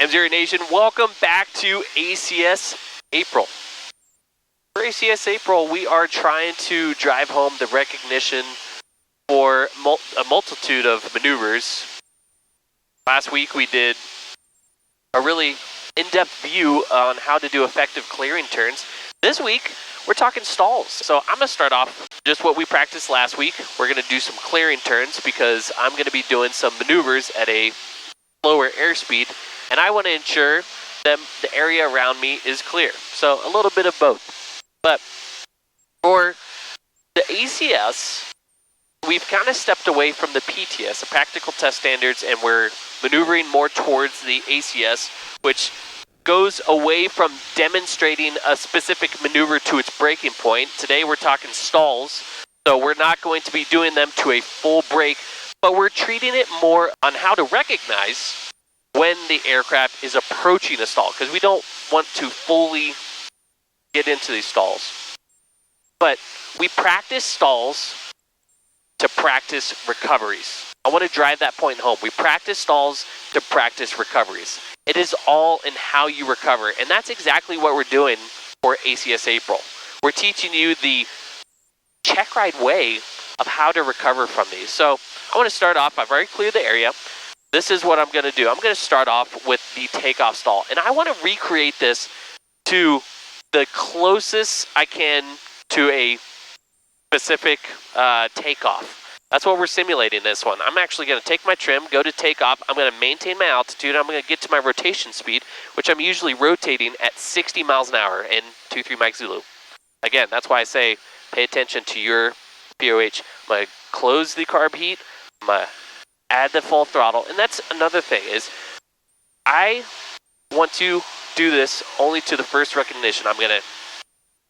M0 Nation, welcome back to ACS April. For ACS April, we are trying to drive home the recognition for a multitude of maneuvers. Last week we did a really in-depth view on how to do effective clearing turns. This week, we're talking stalls. So I'm gonna start off just what we practiced last week. We're gonna do some clearing turns because I'm gonna be doing some maneuvers at a slower airspeed, and I wanna ensure that the area around me is clear. So a little bit of both. But for the ACS, we've kind of stepped away from the PTS, the Practical Test Standards, and we're maneuvering more towards the ACS, which goes away from demonstrating a specific maneuver to its breaking point. Today we're talking stalls, so we're not going to be doing them to a full break, but we're treating it more on how to recognize when the aircraft is approaching a stall, because we don't want to fully get into these stalls. But we practice stalls to practice recoveries. I want to drive that point home. We practice stalls to practice recoveries. It is all in how you recover, and that's exactly what we're doing for ACS April. We're teaching you the Checkride way of how to recover from these. So I want to start off, I've already cleared the area. This is what I'm going to do. I'm going to start off with the takeoff stall, and I want to recreate this to the closest I can to a specific takeoff. That's what we're simulating this one. I'm actually going to take my trim, go to takeoff. I'm going to maintain my altitude. I'm going to get to my rotation speed, which I'm usually rotating at 60 miles an hour in 23 Mike Zulu. Again, that's why I say pay attention to your POH. I'm going to close the carb heat. I'm going to add the full throttle. And that's another thing is I want to do this only to the first recognition. I'm going to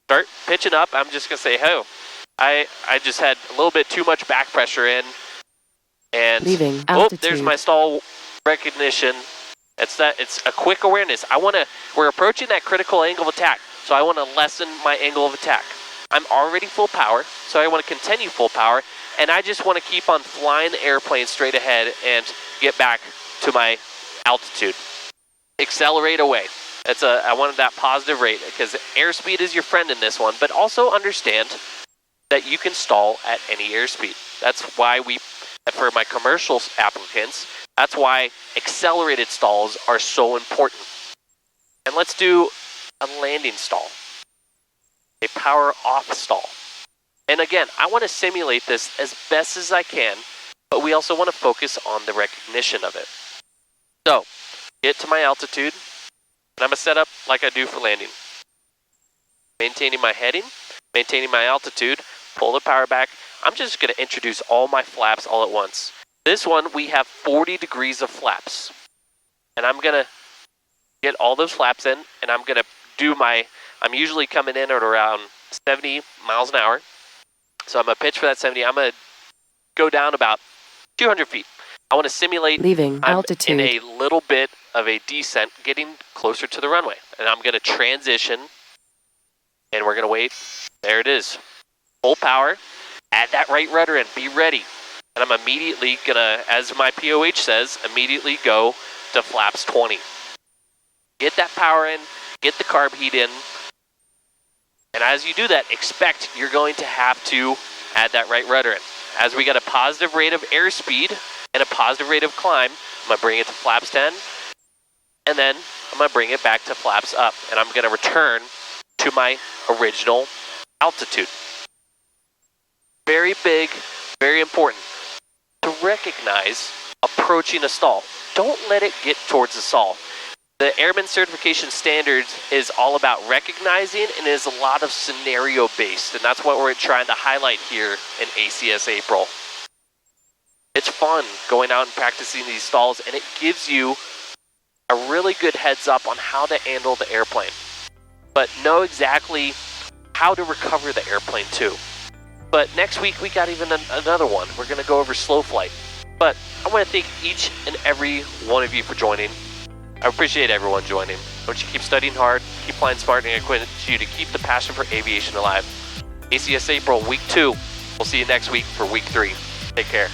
start pitching up. I'm just going to say, oh, I just had a little bit too much back pressure in, and there's my stall recognition. It's a quick awareness. We're approaching that critical angle of attack, so I want to lessen my angle of attack. I'm already full power, so I want to continue full power, and I just want to keep on flying the airplane straight ahead and get back to my altitude. Accelerate away. I wanted that positive rate because airspeed is your friend in this one, but also understand that you can stall at any airspeed. That's why for my commercial applicants, that's why accelerated stalls are so important. And let's do a landing stall, a power off stall. And again, I want to simulate this as best as I can, but we also want to focus on the recognition of it. So, get to my altitude, and I'm going to set up like I do for landing. Maintaining my heading, maintaining my altitude, pull the power back. I'm just going to introduce all my flaps all at once. This one, we have 40 degrees of flaps. And I'm going to get all those flaps in, and I'm going to do I'm usually coming in at around 70 miles an hour. So I'm going to pitch for that 70. I'm going to go down about 200 feet. I want to simulate leaving altitude in a little bit of a descent, getting closer to the runway. And I'm going to transition, and we're going to wait. There it is. Full power, add that right rudder in, be ready. And I'm immediately gonna, as my POH says, immediately go to flaps 20. Get that power in, get the carb heat in, and as you do that, expect you're going to have to add that right rudder in. As we got a positive rate of airspeed and a positive rate of climb, I'm gonna bring it to flaps 10, and then I'm gonna bring it back to flaps up, and I'm gonna return to my original altitude. Very big, very important to recognize approaching a stall. Don't let it get towards the stall. The Airmen Certification Standards is all about recognizing and is a lot of scenario based, and that's what we're trying to highlight here in ACS April. It's fun going out and practicing these stalls, and it gives you a really good heads up on how to handle the airplane, but know exactly how to recover the airplane too. But next week, we got even another one. We're going to go over slow flight. But I want to thank each and every one of you for joining. I appreciate everyone joining. I want you to keep studying hard, keep flying smart, and I encourage you to keep the passion for aviation alive. ACS April, week 2. We'll see you next week for week 3. Take care.